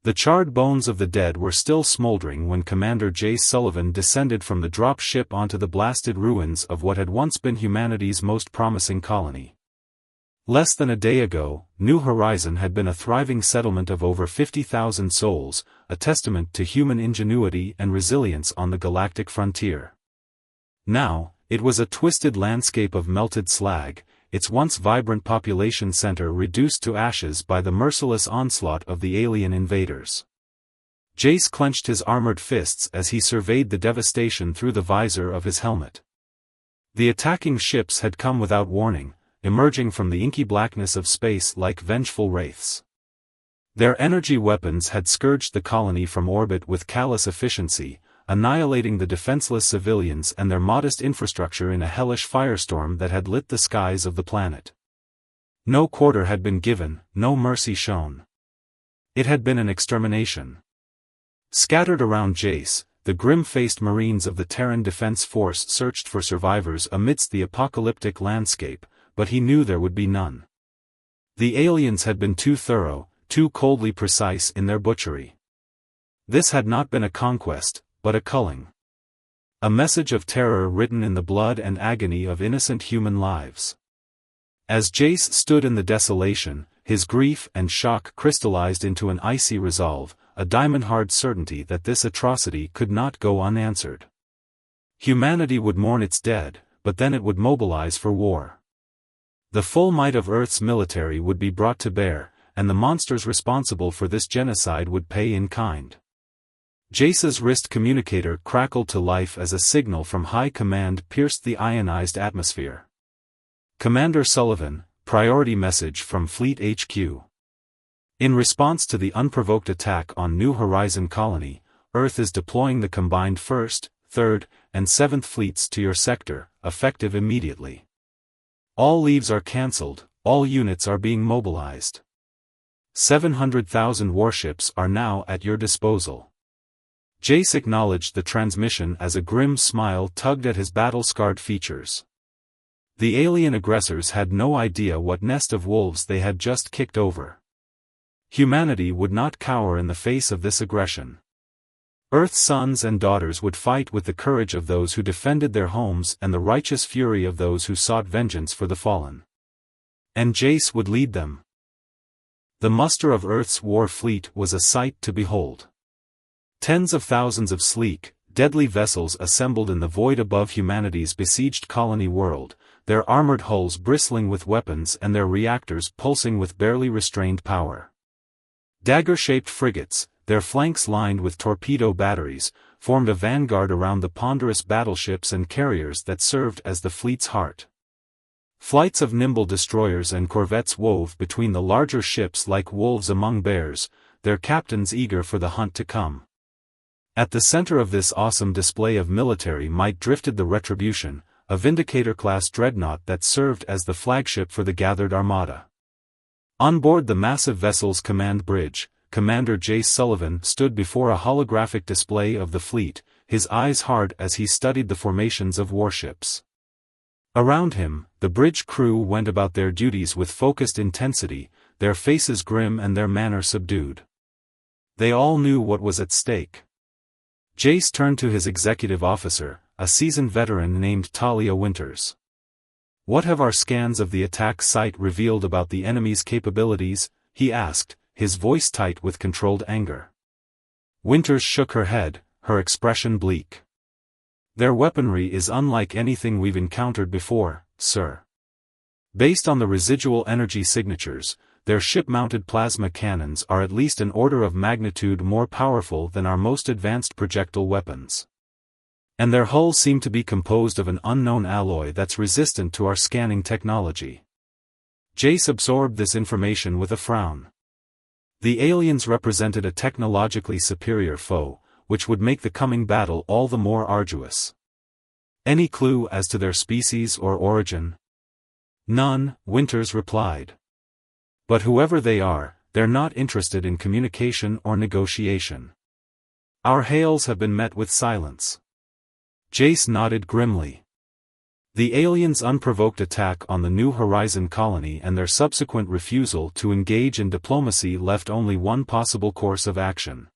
The charred bones of the dead were still smoldering when Commander Jace Sullivan descended from the drop ship onto the blasted ruins of what had once been humanity's most promising colony. Less than a day ago, New Horizon had been a thriving settlement of over 50,000 souls, a testament to human ingenuity and resilience on the galactic frontier. Now, it was a twisted landscape of melted slag, its once vibrant population center reduced to ashes by the merciless onslaught of the alien invaders. Jace clenched his armored fists as he surveyed the devastation through the visor of his helmet. The attacking ships had come without warning, emerging from the inky blackness of space like vengeful wraiths. Their energy weapons had scourged the colony from orbit with callous efficiency, annihilating the defenseless civilians and their modest infrastructure in a hellish firestorm that had lit the skies of the planet. No quarter had been given, no mercy shown. It had been an extermination. Scattered around Jace, the grim-faced Marines of the Terran Defense Force searched for survivors amidst the apocalyptic landscape, but he knew there would be none. The aliens had been too thorough, too coldly precise in their butchery. This had not been a conquest, but a culling. A message of terror written in the blood and agony of innocent human lives. As Jace stood in the desolation, his grief and shock crystallized into an icy resolve, a diamond-hard certainty that this atrocity could not go unanswered. Humanity would mourn its dead, but then it would mobilize for war. The full might of Earth's military would be brought to bear, and the monsters responsible for this genocide would pay in kind. Jace's wrist communicator crackled to life as a signal from high command pierced the ionized atmosphere. Commander Sullivan, priority message from Fleet HQ. In response to the unprovoked attack on New Horizon Colony, Earth is deploying the combined 1st, 3rd, and 7th fleets to your sector, effective immediately. All leaves are cancelled, all units are being mobilized. 700,000 warships are now at your disposal. Jace acknowledged the transmission as a grim smile tugged at his battle-scarred features. The alien aggressors had no idea what nest of wolves they had just kicked over. Humanity would not cower in the face of this aggression. Earth's sons and daughters would fight with the courage of those who defended their homes and the righteous fury of those who sought vengeance for the fallen. And Jace would lead them. The muster of Earth's war fleet was a sight to behold. Tens of thousands of sleek, deadly vessels assembled in the void above humanity's besieged colony world, their armored hulls bristling with weapons and their reactors pulsing with barely restrained power. Dagger-shaped frigates, their flanks lined with torpedo batteries, formed a vanguard around the ponderous battleships and carriers that served as the fleet's heart. Flights of nimble destroyers and corvettes wove between the larger ships like wolves among bears, their captains eager for the hunt to come. At the center of this awesome display of military might drifted the Retribution, a Vindicator-class dreadnought that served as the flagship for the gathered armada. On board the massive vessel's command bridge, Commander Jace Sullivan stood before a holographic display of the fleet, his eyes hard as he studied the formations of warships. Around him, the bridge crew went about their duties with focused intensity, their faces grim and their manner subdued. They all knew what was at stake. Jace turned to his executive officer, a seasoned veteran named Talia Winters. "What have our scans of the attack site revealed about the enemy's capabilities?" he asked, his voice tight with controlled anger. Winters shook her head, her expression bleak. "Their weaponry is unlike anything we've encountered before, sir. Based on the residual energy signatures, their ship-mounted plasma cannons are at least an order of magnitude more powerful than our most advanced projectile weapons. And their hulls seem to be composed of an unknown alloy that's resistant to our scanning technology." Jace absorbed this information with a frown. The aliens represented a technologically superior foe, which would make the coming battle all the more arduous. "Any clue as to their species or origin?" "None," Winters replied. "But whoever they are, they're not interested in communication or negotiation. Our hails have been met with silence." Jace nodded grimly. The aliens' unprovoked attack on the New Horizon colony and their subsequent refusal to engage in diplomacy left only one possible course of action.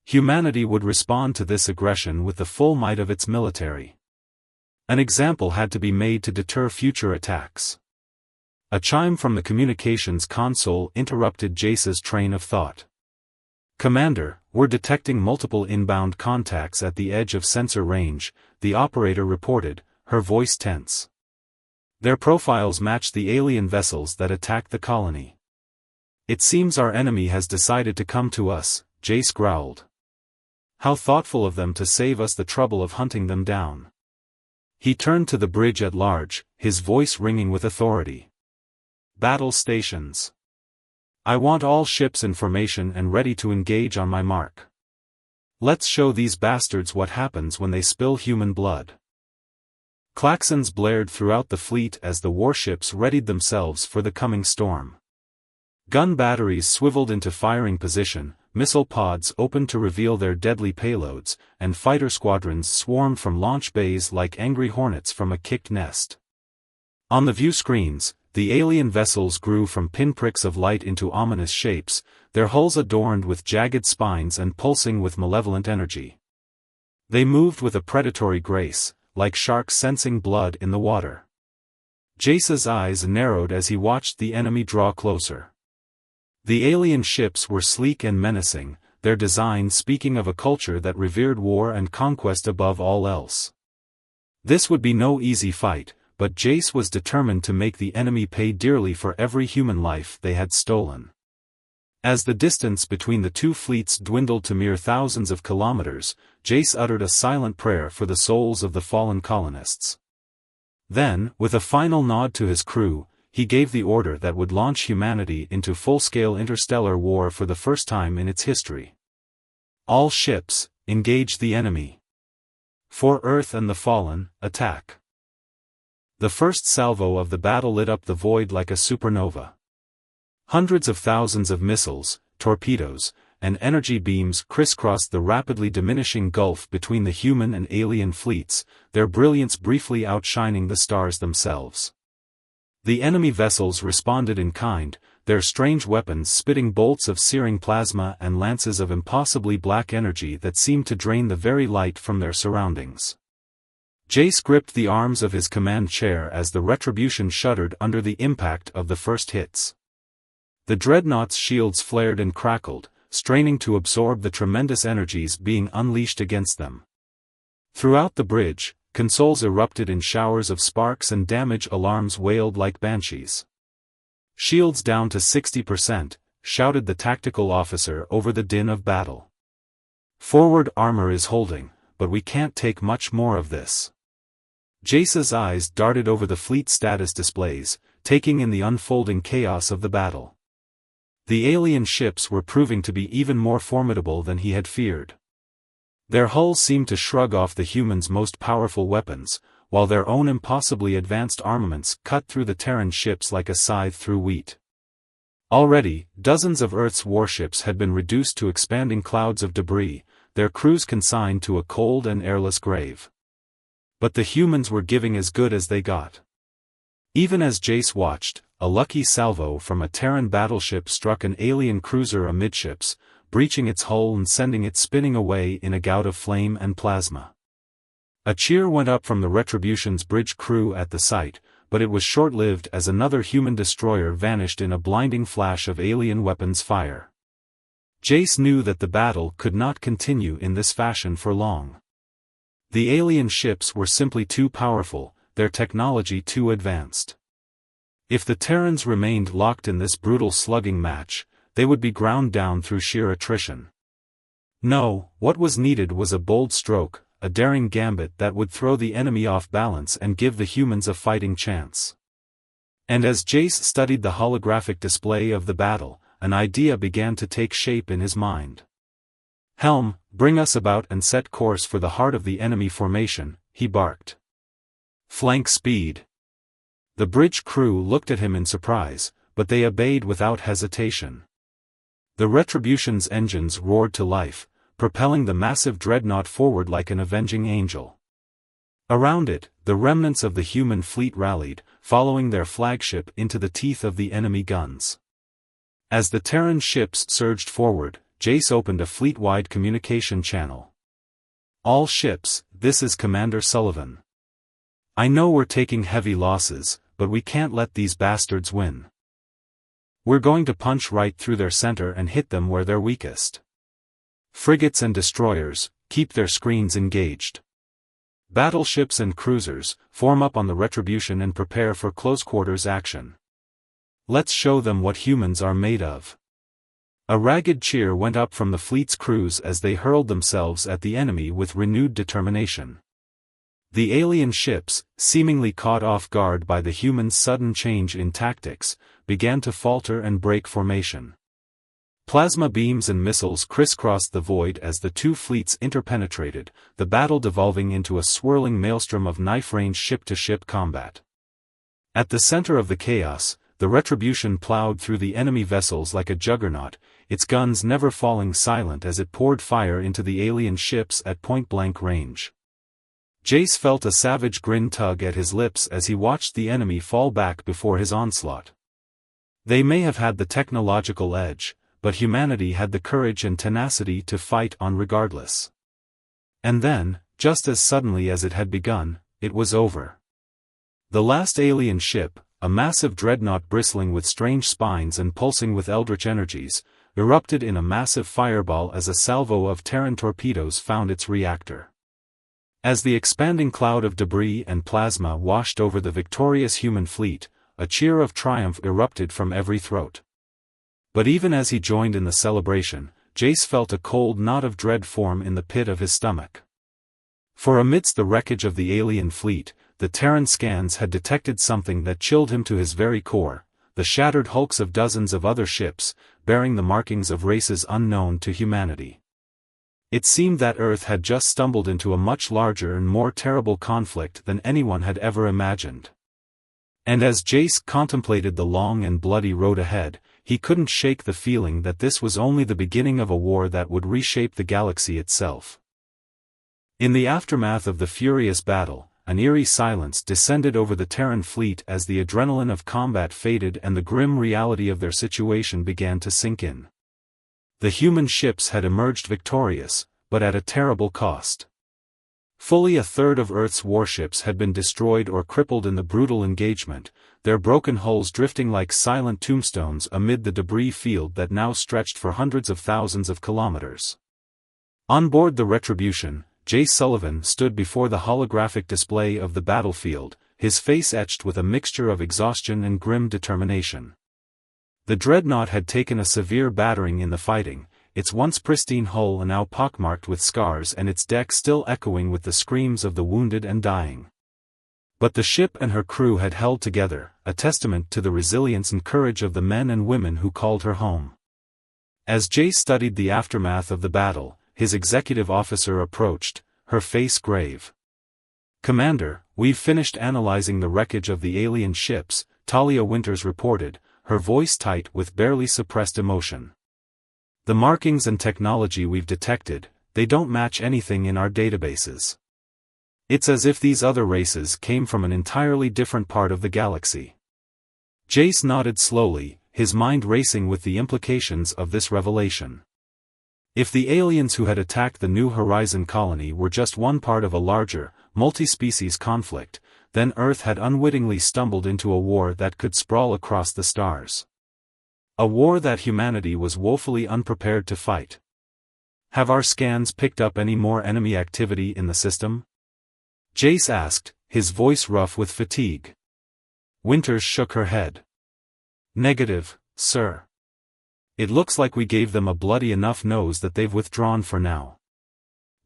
Humanity would respond to this aggression with the full might of its military. An example had to be made to deter future attacks. A chime from the communications console interrupted Jace's train of thought. "Commander, we're detecting multiple inbound contacts at the edge of sensor range," the operator reported, her voice tense. "Their profiles match the alien vessels that attacked the colony." "It seems our enemy has decided to come to us," Jace growled. "How thoughtful of them to save us the trouble of hunting them down." He turned to the bridge at large, his voice ringing with authority. "Battle stations. I want all ships in formation and ready to engage on my mark. Let's show these bastards what happens when they spill human blood." Klaxons blared throughout the fleet as the warships readied themselves for the coming storm. Gun batteries swiveled into firing position, missile pods opened to reveal their deadly payloads, and fighter squadrons swarmed from launch bays like angry hornets from a kicked nest. On the view screens, the alien vessels grew from pinpricks of light into ominous shapes, their hulls adorned with jagged spines and pulsing with malevolent energy. They moved with a predatory grace, like sharks sensing blood in the water. Jace's eyes narrowed as he watched the enemy draw closer. The alien ships were sleek and menacing, their design speaking of a culture that revered war and conquest above all else. This would be no easy fight, but Jace was determined to make the enemy pay dearly for every human life they had stolen. As the distance between the two fleets dwindled to mere thousands of kilometers, Jace uttered a silent prayer for the souls of the fallen colonists. Then, with a final nod to his crew, he gave the order that would launch humanity into full-scale interstellar war for the first time in its history. "All ships, engage the enemy. For Earth and the fallen, attack." The first salvo of the battle lit up the void like a supernova. Hundreds of thousands of missiles, torpedoes, and energy beams crisscrossed the rapidly diminishing gulf between the human and alien fleets, their brilliance briefly outshining the stars themselves. The enemy vessels responded in kind, their strange weapons spitting bolts of searing plasma and lances of impossibly black energy that seemed to drain the very light from their surroundings. Jace gripped the arms of his command chair as the Retribution shuddered under the impact of the first hits. The dreadnought's shields flared and crackled, straining to absorb the tremendous energies being unleashed against them. Throughout the bridge, consoles erupted in showers of sparks and damage alarms wailed like banshees. "Shields down to 60%, shouted the tactical officer over the din of battle. "Forward armor is holding, but we can't take much more of this." Jace's eyes darted over the fleet status displays, taking in the unfolding chaos of the battle. The alien ships were proving to be even more formidable than he had feared. Their hulls seemed to shrug off the humans' most powerful weapons, while their own impossibly advanced armaments cut through the Terran ships like a scythe through wheat. Already, dozens of Earth's warships had been reduced to expanding clouds of debris, their crews consigned to a cold and airless grave. But the humans were giving as good as they got. Even as Jace watched, a lucky salvo from a Terran battleship struck an alien cruiser amidships, breaching its hull and sending it spinning away in a gout of flame and plasma. A cheer went up from the Retribution's bridge crew at the sight, but it was short-lived as another human destroyer vanished in a blinding flash of alien weapons fire. Jace knew that the battle could not continue in this fashion for long. The alien ships were simply too powerful, their technology too advanced. If the Terrans remained locked in this brutal slugging match, they would be ground down through sheer attrition. No, what was needed was a bold stroke, a daring gambit that would throw the enemy off balance and give the humans a fighting chance. And as Jace studied the holographic display of the battle, an idea began to take shape in his mind. "Helm, bring us about and set course for the heart of the enemy formation," he barked. "Flank speed." The bridge crew looked at him in surprise, but they obeyed without hesitation. The Retribution's engines roared to life, propelling the massive dreadnought forward like an avenging angel. Around it, the remnants of the human fleet rallied, following their flagship into the teeth of the enemy guns. As the Terran ships surged forward, Jace opened a fleet-wide communication channel. "All ships, this is Commander Sullivan. I know we're taking heavy losses, but we can't let these bastards win. We're going to punch right through their center and hit them where they're weakest. Frigates and destroyers, keep their screens engaged. Battleships and cruisers, form up on the Retribution and prepare for close-quarters action. Let's show them what humans are made of." A ragged cheer went up from the fleet's crews as they hurled themselves at the enemy with renewed determination. The alien ships, seemingly caught off guard by the humans' sudden change in tactics, began to falter and break formation. Plasma beams and missiles crisscrossed the void as the two fleets interpenetrated, the battle devolving into a swirling maelstrom of knife-range ship-to-ship combat. At the center of the chaos, the Retribution plowed through the enemy vessels like a juggernaut, its guns never falling silent as it poured fire into the alien ships at point-blank range. Jace felt a savage grin tug at his lips as he watched the enemy fall back before his onslaught. They may have had the technological edge, but humanity had the courage and tenacity to fight on regardless. And then, just as suddenly as it had begun, it was over. The last alien ship, a massive dreadnought bristling with strange spines and pulsing with eldritch energies, erupted in a massive fireball as a salvo of Terran torpedoes found its reactor. As the expanding cloud of debris and plasma washed over the victorious human fleet, a cheer of triumph erupted from every throat. But even as he joined in the celebration, Jace felt a cold knot of dread form in the pit of his stomach. For amidst the wreckage of the alien fleet, the Terran scans had detected something that chilled him to his very core, the shattered hulks of dozens of other ships, bearing the markings of races unknown to humanity. It seemed that Earth had just stumbled into a much larger and more terrible conflict than anyone had ever imagined. And as Jace contemplated the long and bloody road ahead, he couldn't shake the feeling that this was only the beginning of a war that would reshape the galaxy itself. In the aftermath of the furious battle, an eerie silence descended over the Terran fleet as the adrenaline of combat faded and the grim reality of their situation began to sink in. The human ships had emerged victorious, but at a terrible cost. Fully a third of Earth's warships had been destroyed or crippled in the brutal engagement, their broken hulls drifting like silent tombstones amid the debris field that now stretched for hundreds of thousands of kilometers. On board the Retribution, Jace Sullivan stood before the holographic display of the battlefield, his face etched with a mixture of exhaustion and grim determination. The dreadnought had taken a severe battering in the fighting, its once pristine hull now pockmarked with scars and its deck still echoing with the screams of the wounded and dying. But the ship and her crew had held together, a testament to the resilience and courage of the men and women who called her home. As Jace studied the aftermath of the battle, his executive officer approached, her face grave. "Commander, we've finished analyzing the wreckage of the alien ships," Talia Winters reported, her voice tight with barely suppressed emotion. "The markings and technology we've detected, they don't match anything in our databases. It's as if these other races came from an entirely different part of the galaxy." Jace nodded slowly, his mind racing with the implications of this revelation. If the aliens who had attacked the New Horizon colony were just one part of a larger, multi-species conflict, then Earth had unwittingly stumbled into a war that could sprawl across the stars. A war that humanity was woefully unprepared to fight. "Have our scans picked up any more enemy activity in the system?" Jace asked, his voice rough with fatigue. Winters shook her head. "Negative, sir. It looks like we gave them a bloody enough nose that they've withdrawn for now.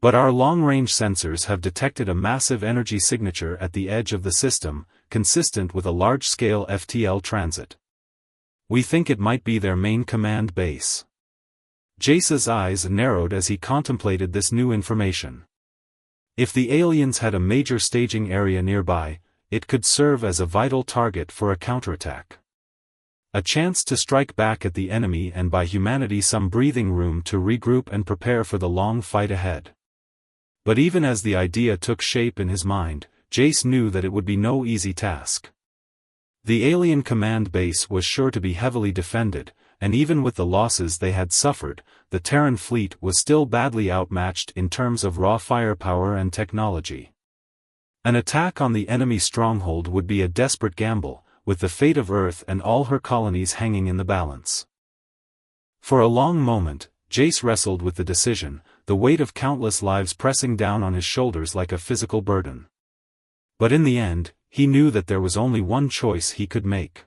But our long-range sensors have detected a massive energy signature at the edge of the system, consistent with a large-scale FTL transit. We think it might be their main command base." Jace's eyes narrowed as he contemplated this new information. If the aliens had a major staging area nearby, it could serve as a vital target for a counterattack. A chance to strike back at the enemy and buy humanity some breathing room to regroup and prepare for the long fight ahead. But even as the idea took shape in his mind, Jace knew that it would be no easy task. The alien command base was sure to be heavily defended, and even with the losses they had suffered, the Terran fleet was still badly outmatched in terms of raw firepower and technology. An attack on the enemy stronghold would be a desperate gamble, with the fate of Earth and all her colonies hanging in the balance. For a long moment, Jace wrestled with the decision, the weight of countless lives pressing down on his shoulders like a physical burden. But in the end, he knew that there was only one choice he could make.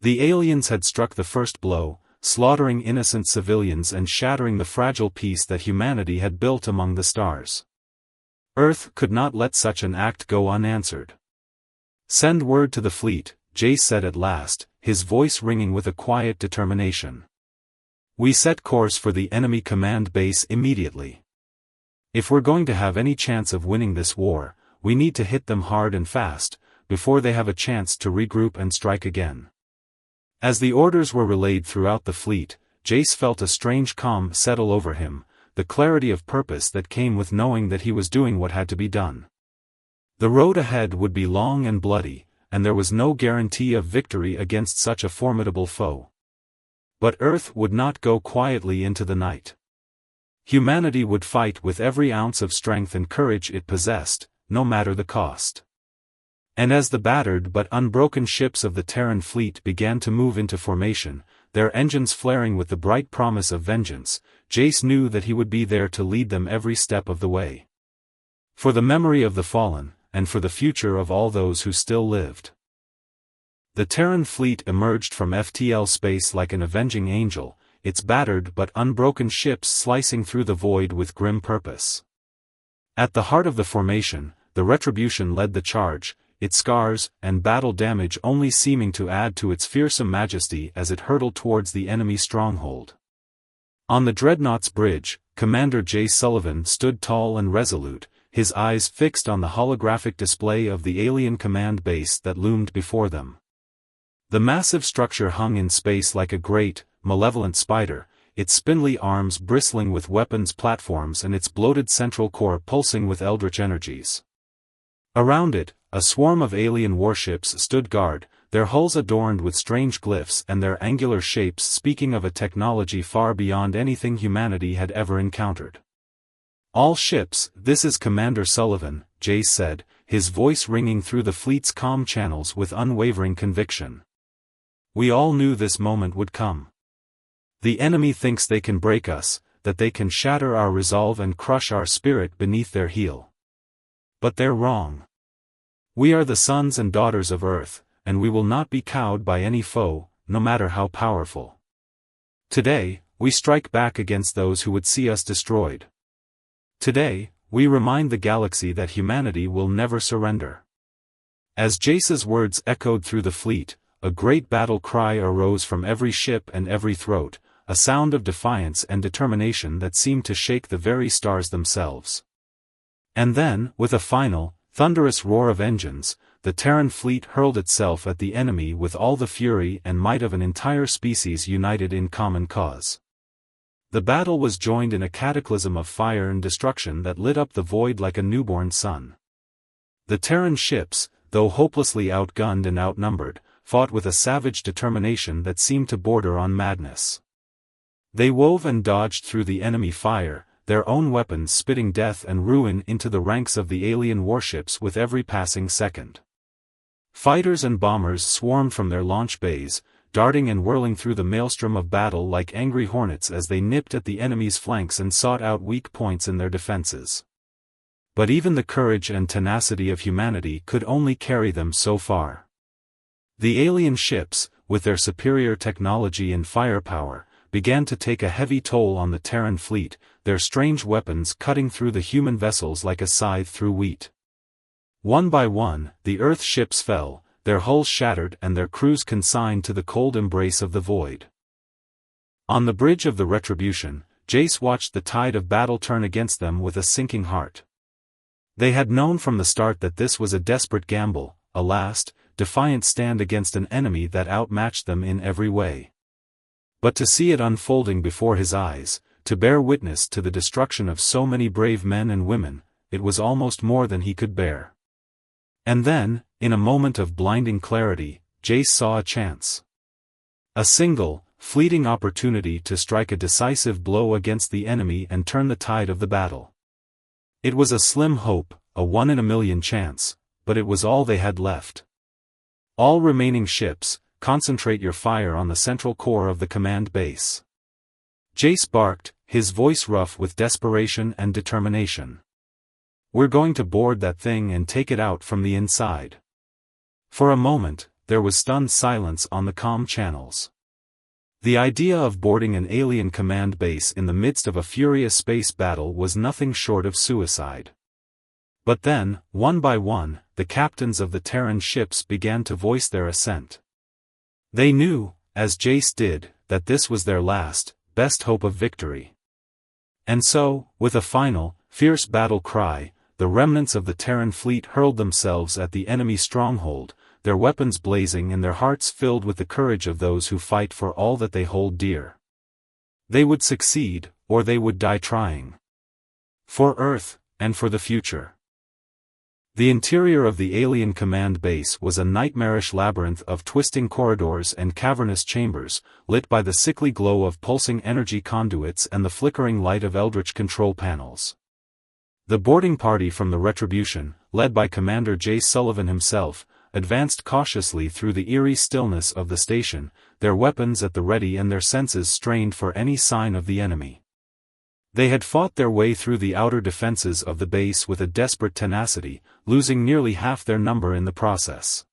The aliens had struck the first blow, slaughtering innocent civilians and shattering the fragile peace that humanity had built among the stars. Earth could not let such an act go unanswered. "Send word to the fleet," Jace said at last, his voice ringing with a quiet determination. "We set course for the enemy command base immediately. If we're going to have any chance of winning this war, we need to hit them hard and fast, before they have a chance to regroup and strike again." As the orders were relayed throughout the fleet, Jace felt a strange calm settle over him, the clarity of purpose that came with knowing that he was doing what had to be done. The road ahead would be long and bloody, and there was no guarantee of victory against such a formidable foe. But Earth would not go quietly into the night. Humanity would fight with every ounce of strength and courage it possessed, no matter the cost. And as the battered but unbroken ships of the Terran fleet began to move into formation, their engines flaring with the bright promise of vengeance, Jace knew that he would be there to lead them every step of the way. For the memory of the fallen, and for the future of all those who still lived. The Terran fleet emerged from FTL space like an avenging angel, its battered but unbroken ships slicing through the void with grim purpose. At the heart of the formation, the Retribution led the charge, its scars and battle damage only seeming to add to its fearsome majesty as it hurtled towards the enemy stronghold. On the Dreadnought's bridge, Commander J. Sullivan stood tall and resolute, his eyes fixed on the holographic display of the alien command base that loomed before them. The massive structure hung in space like a great, malevolent spider, its spindly arms bristling with weapons platforms and its bloated central core pulsing with eldritch energies. Around it, a swarm of alien warships stood guard, their hulls adorned with strange glyphs and their angular shapes speaking of a technology far beyond anything humanity had ever encountered. "All ships, this is Commander Sullivan," Jace said, his voice ringing through the fleet's comm channels with unwavering conviction. "We all knew this moment would come. The enemy thinks they can break us, that they can shatter our resolve and crush our spirit beneath their heel. But they're wrong. We are the sons and daughters of Earth, and we will not be cowed by any foe, no matter how powerful. Today, we strike back against those who would see us destroyed. Today, we remind the galaxy that humanity will never surrender." As Jace's words echoed through the fleet, a great battle cry arose from every ship and every throat, a sound of defiance and determination that seemed to shake the very stars themselves. And then, with a final, thunderous roar of engines, the Terran fleet hurled itself at the enemy with all the fury and might of an entire species united in common cause. The battle was joined in a cataclysm of fire and destruction that lit up the void like a newborn sun. The Terran ships, though hopelessly outgunned and outnumbered, fought with a savage determination that seemed to border on madness. They wove and dodged through the enemy fire, their own weapons spitting death and ruin into the ranks of the alien warships with every passing second. Fighters and bombers swarmed from their launch bays, darting and whirling through the maelstrom of battle like angry hornets as they nipped at the enemy's flanks and sought out weak points in their defenses. But even the courage and tenacity of humanity could only carry them so far. The alien ships, with their superior technology and firepower, began to take a heavy toll on the Terran fleet, their strange weapons cutting through the human vessels like a scythe through wheat. One by one, the Earth ships fell, their hulls shattered and their crews consigned to the cold embrace of the void. On the bridge of the Retribution, Jace watched the tide of battle turn against them with a sinking heart. They had known from the start that this was a desperate gamble, a last, defiant stand against an enemy that outmatched them in every way. But to see it unfolding before his eyes, to bear witness to the destruction of so many brave men and women, it was almost more than he could bear. And then, in a moment of blinding clarity, Jace saw a chance. A single, fleeting opportunity to strike a decisive blow against the enemy and turn the tide of the battle. It was a slim hope, a 1 in a million chance, but it was all they had left. All remaining ships, concentrate your fire on the central core of the command base. Jace barked, his voice rough with desperation and determination. We're going to board that thing and take it out from the inside. For a moment, there was stunned silence on the comm channels. The idea of boarding an alien command base in the midst of a furious space battle was nothing short of suicide. But then, one by one, the captains of the Terran ships began to voice their assent. They knew, as Jace did, that this was their last, best hope of victory. And so, with a final, fierce battle cry, the remnants of the Terran fleet hurled themselves at the enemy stronghold, their weapons blazing and their hearts filled with the courage of those who fight for all that they hold dear. They would succeed, or they would die trying. For Earth, and for the future. The interior of the alien command base was a nightmarish labyrinth of twisting corridors and cavernous chambers, lit by the sickly glow of pulsing energy conduits and the flickering light of eldritch control panels. The boarding party from the Retribution, led by Commander Jace Sullivan himself, advanced cautiously through the eerie stillness of the station, their weapons at the ready and their senses strained for any sign of the enemy. They had fought their way through the outer defenses of the base with a desperate tenacity, losing nearly half their number in the process.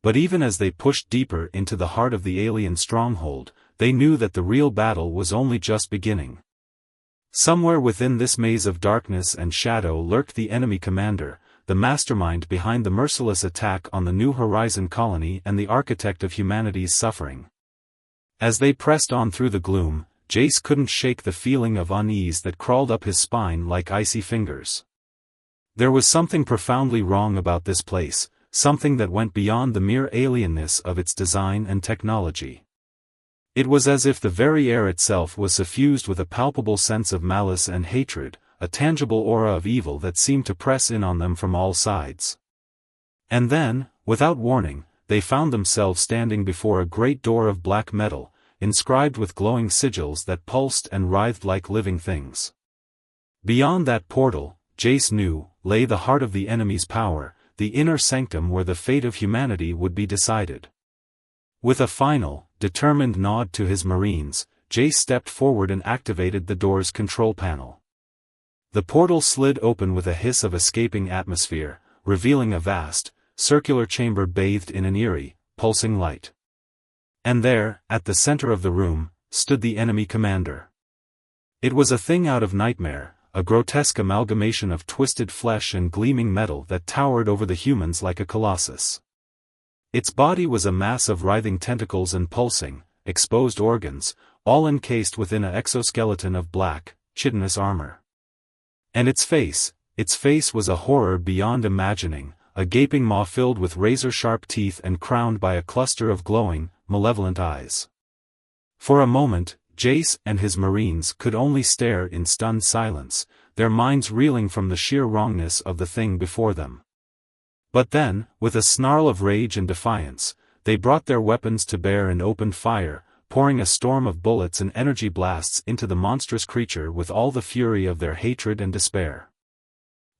But even as they pushed deeper into the heart of the alien stronghold, they knew that the real battle was only just beginning. Somewhere within this maze of darkness and shadow lurked the enemy commander, the mastermind behind the merciless attack on the New Horizon colony and the architect of humanity's suffering. As they pressed on through the gloom, Jace couldn't shake the feeling of unease that crawled up his spine like icy fingers. There was something profoundly wrong about this place, something that went beyond the mere alienness of its design and technology. It was as if the very air itself was suffused with a palpable sense of malice and hatred, a tangible aura of evil that seemed to press in on them from all sides. And then, without warning, they found themselves standing before a great door of black metal, inscribed with glowing sigils that pulsed and writhed like living things. Beyond that portal, Jace knew, lay the heart of the enemy's power, the inner sanctum where the fate of humanity would be decided. With a final, determined nod to his Marines, Jace stepped forward and activated the door's control panel. The portal slid open with a hiss of escaping atmosphere, revealing a vast, circular chamber bathed in an eerie, pulsing light. And there, at the center of the room, stood the enemy commander. It was a thing out of nightmare, a grotesque amalgamation of twisted flesh and gleaming metal that towered over the humans like a colossus. Its body was a mass of writhing tentacles and pulsing, exposed organs, all encased within an exoskeleton of black, chitinous armor. And its face was a horror beyond imagining, a gaping maw filled with razor-sharp teeth and crowned by a cluster of glowing, malevolent eyes. For a moment, Jace and his Marines could only stare in stunned silence, their minds reeling from the sheer wrongness of the thing before them. But then, with a snarl of rage and defiance, they brought their weapons to bear and opened fire, pouring a storm of bullets and energy blasts into the monstrous creature with all the fury of their hatred and despair.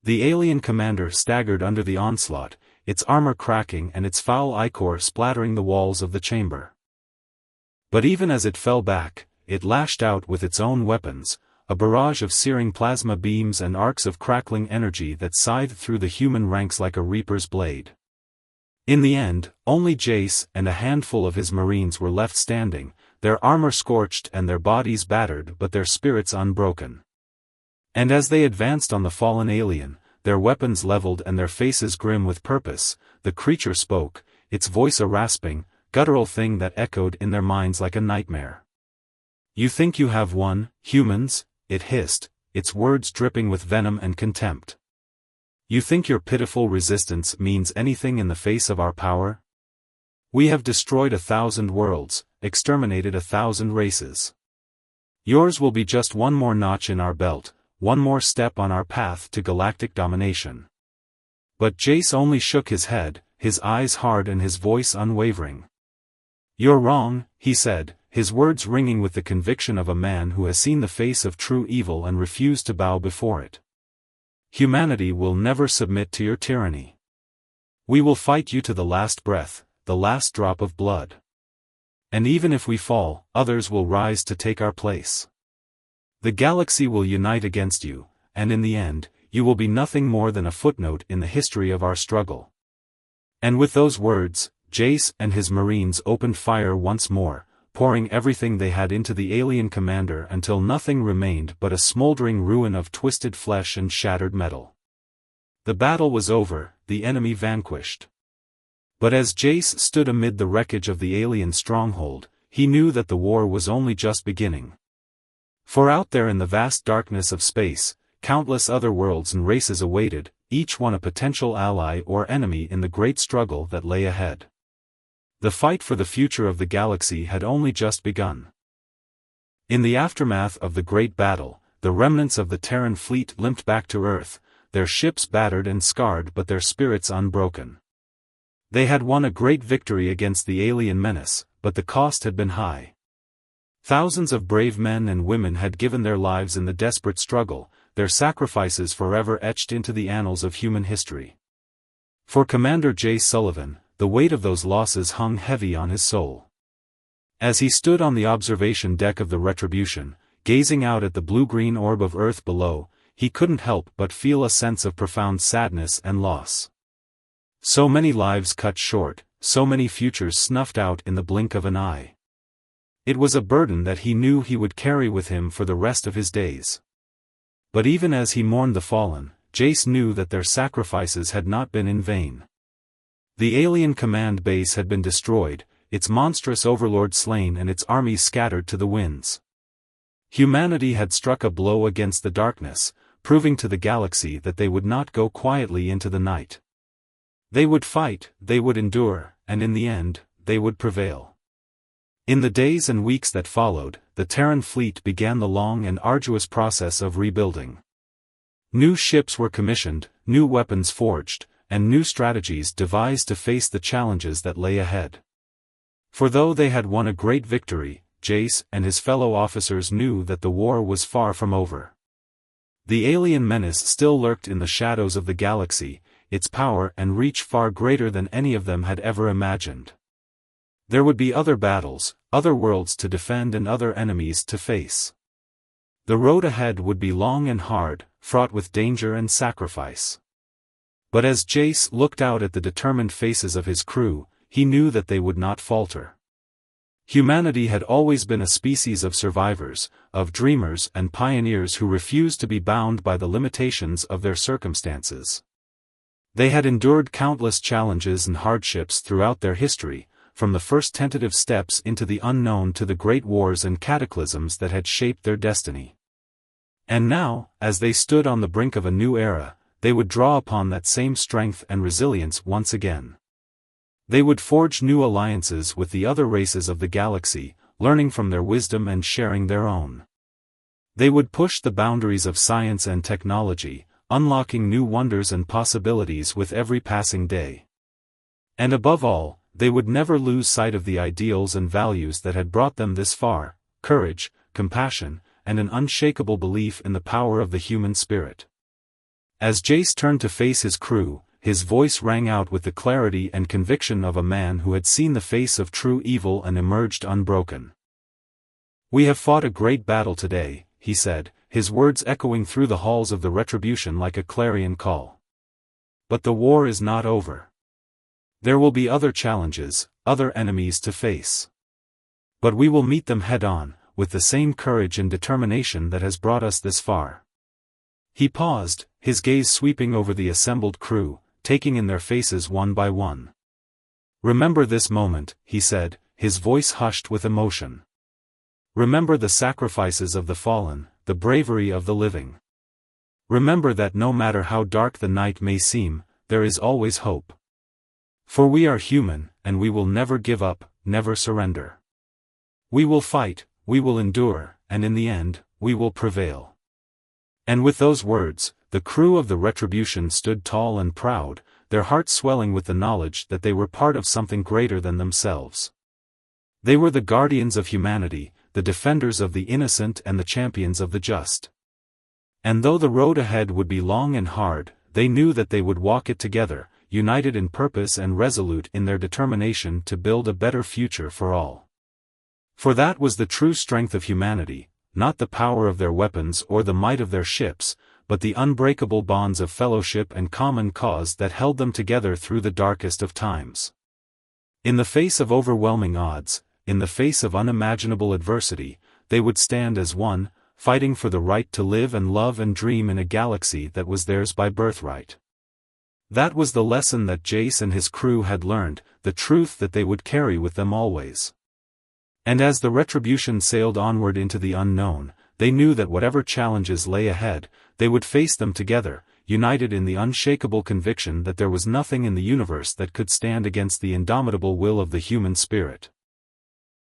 The alien commander staggered under the onslaught, its armor cracking and its foul ichor splattering the walls of the chamber. But even as it fell back, it lashed out with its own weapons, a barrage of searing plasma beams and arcs of crackling energy that scythed through the human ranks like a reaper's blade. In the end, only Jace and a handful of his Marines were left standing, their armor scorched and their bodies battered but their spirits unbroken. And as they advanced on the fallen alien, their weapons leveled and their faces grim with purpose, the creature spoke, its voice a rasping, guttural thing that echoed in their minds like a nightmare. "You think you have won, humans?" it hissed, its words dripping with venom and contempt. "You think your pitiful resistance means anything in the face of our power? We have destroyed 1,000 worlds, exterminated 1,000 races. Yours will be just one more notch in our belt, one more step on our path to galactic domination. But Jace only shook his head, his eyes hard and his voice unwavering. "You're wrong," he said, his words ringing with the conviction of a man who has seen the face of true evil and refused to bow before it. "Humanity will never submit to your tyranny. We will fight you to the last breath, the last drop of blood. And even if we fall, others will rise to take our place. The galaxy will unite against you, and in the end, you will be nothing more than a footnote in the history of our struggle." And with those words, Jace and his marines opened fire once more, pouring everything they had into the alien commander until nothing remained but a smoldering ruin of twisted flesh and shattered metal. The battle was over, the enemy vanquished. But as Jace stood amid the wreckage of the alien stronghold, he knew that the war was only just beginning. For out there in the vast darkness of space, countless other worlds and races awaited, each one a potential ally or enemy in the great struggle that lay ahead. The fight for the future of the galaxy had only just begun. In the aftermath of the great battle, the remnants of the Terran fleet limped back to Earth, their ships battered and scarred but their spirits unbroken. They had won a great victory against the alien menace, but the cost had been high. Thousands of brave men and women had given their lives in the desperate struggle, their sacrifices forever etched into the annals of human history. For Commander J. Sullivan, the weight of those losses hung heavy on his soul. As he stood on the observation deck of the Retribution, gazing out at the blue-green orb of Earth below, he couldn't help but feel a sense of profound sadness and loss. So many lives cut short, so many futures snuffed out in the blink of an eye. It was a burden that he knew he would carry with him for the rest of his days. But even as he mourned the fallen, Jace knew that their sacrifices had not been in vain. The alien command base had been destroyed, its monstrous overlord slain and its armies scattered to the winds. Humanity had struck a blow against the darkness, proving to the galaxy that they would not go quietly into the night. They would fight, they would endure, and in the end, they would prevail. In the days and weeks that followed, the Terran fleet began the long and arduous process of rebuilding. New ships were commissioned, new weapons forged, and new strategies devised to face the challenges that lay ahead. For though they had won a great victory, Jace and his fellow officers knew that the war was far from over. The alien menace still lurked in the shadows of the galaxy, its power and reach far greater than any of them had ever imagined. There would be other battles, other worlds to defend and other enemies to face. The road ahead would be long and hard, fraught with danger and sacrifice. But as Jace looked out at the determined faces of his crew, he knew that they would not falter. Humanity had always been a species of survivors, of dreamers and pioneers who refused to be bound by the limitations of their circumstances. They had endured countless challenges and hardships throughout their history, from the first tentative steps into the unknown to the great wars and cataclysms that had shaped their destiny. And now, as they stood on the brink of a new era, they would draw upon that same strength and resilience once again. They would forge new alliances with the other races of the galaxy, learning from their wisdom and sharing their own. They would push the boundaries of science and technology, unlocking new wonders and possibilities with every passing day. And above all, they would never lose sight of the ideals and values that had brought them this far: courage, compassion, and an unshakable belief in the power of the human spirit. As Jace turned to face his crew, his voice rang out with the clarity and conviction of a man who had seen the face of true evil and emerged unbroken. "We have fought a great battle today," he said, his words echoing through the halls of the Retribution like a clarion call. "But the war is not over. There will be other challenges, other enemies to face. But we will meet them head-on, with the same courage and determination that has brought us this far." He paused, his gaze sweeping over the assembled crew, taking in their faces one by one. "Remember this moment," he said, his voice hushed with emotion. "Remember the sacrifices of the fallen, the bravery of the living. Remember that no matter how dark the night may seem, there is always hope. For we are human, and we will never give up, never surrender. We will fight, we will endure, and in the end, we will prevail." And with those words, the crew of the Retribution stood tall and proud, their hearts swelling with the knowledge that they were part of something greater than themselves. They were the guardians of humanity, the defenders of the innocent and the champions of the just. And though the road ahead would be long and hard, they knew that they would walk it together, united in purpose and resolute in their determination to build a better future for all. For that was the true strength of humanity, not the power of their weapons or the might of their ships, but the unbreakable bonds of fellowship and common cause that held them together through the darkest of times. In the face of overwhelming odds, in the face of unimaginable adversity, they would stand as one, fighting for the right to live and love and dream in a galaxy that was theirs by birthright. That was the lesson that Jace and his crew had learned, the truth that they would carry with them always. And as the Retribution sailed onward into the unknown, they knew that whatever challenges lay ahead, they would face them together, united in the unshakable conviction that there was nothing in the universe that could stand against the indomitable will of the human spirit.